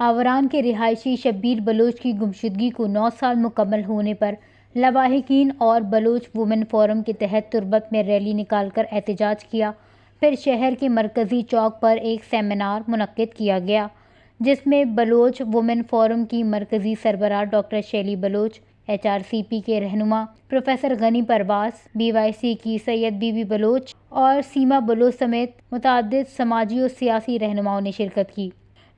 آوران کے رہائشی شبیر بلوچ کی گمشدگی کو 9 سال مکمل ہونے پر لواحقین اور بلوچ وومن فورم کے تحت تربت میں ریلی نکال کر احتجاج کیا۔ پھر شہر کے مرکزی چوک پر ایک سیمینار منعقد کیا گیا، جس میں بلوچ وومن فورم کی مرکزی سربراہ ڈاکٹر شیلی بلوچ، HRCP کے رہنما پروفیسر غنی پرواز، BYC کی سید بی بی بلوچ اور سیما بلوچ سمیت متعدد سماجی و سیاسی رہنماؤں نے شرکت کی۔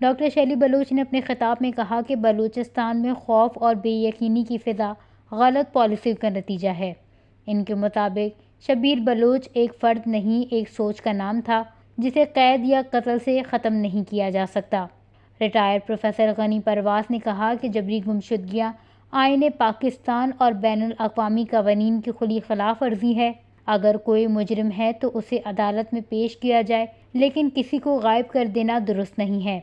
ڈاکٹر شیلی بلوچ نے اپنے خطاب میں کہا کہ بلوچستان میں خوف اور بے یقینی کی فضا غلط پالیسیوں کا نتیجہ ہے۔ ان کے مطابق شبیر بلوچ ایک فرد نہیں، ایک سوچ کا نام تھا جسے قید یا قتل سے ختم نہیں کیا جا سکتا۔ ریٹائرڈ پروفیسر غنی پرواز نے کہا کہ جبری گمشدگیاں آئین پاکستان اور بین الاقوامی قوانین کی کھلی خلاف ورزی ہے۔ اگر کوئی مجرم ہے تو اسے عدالت میں پیش کیا جائے، لیکن کسی کو غائب کر دینا درست نہیں ہے۔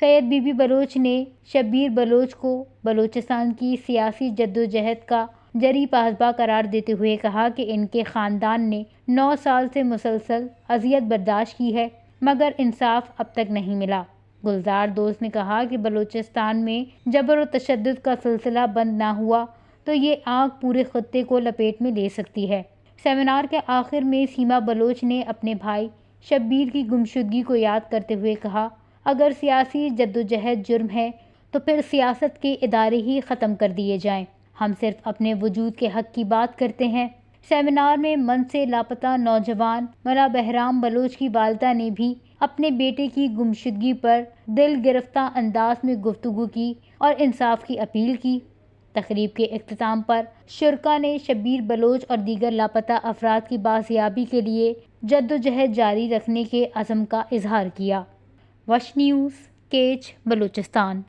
سید بی بی بلوچ نے شبیر بلوچ کو بلوچستان کی سیاسی جدوجہد کا جری پاسباں قرار دیتے ہوئے کہا کہ ان کے خاندان نے 9 سال سے مسلسل اذیت برداشت کی ہے، مگر انصاف اب تک نہیں ملا۔ گلزار دوست نے کہا کہ بلوچستان میں جبر و تشدد کا سلسلہ بند نہ ہوا تو یہ آگ پورے خطے کو لپیٹ میں لے سکتی ہے۔ سیمینار کے آخر میں سیما بلوچ نے اپنے بھائی شبیر کی گمشدگی کو یاد کرتے ہوئے کہا، اگر سیاسی جدوجہد جرم ہے تو پھر سیاست کے ادارے ہی ختم کر دیے جائیں۔ ہم صرف اپنے وجود کے حق کی بات کرتے ہیں۔ سیمینار میں من سے لاپتہ نوجوان ملا بہرام بلوچ کی والدہ نے بھی اپنے بیٹے کی گمشدگی پر دل گرفتہ انداز میں گفتگو کی اور انصاف کی اپیل کی۔ تقریب کے اختتام پر شرکاء نے شبیر بلوچ اور دیگر لاپتہ افراد کی بازیابی کے لیے جدوجہد جاری رکھنے کے عزم کا اظہار کیا۔ وش نیوز، کیچ، بلوچستان۔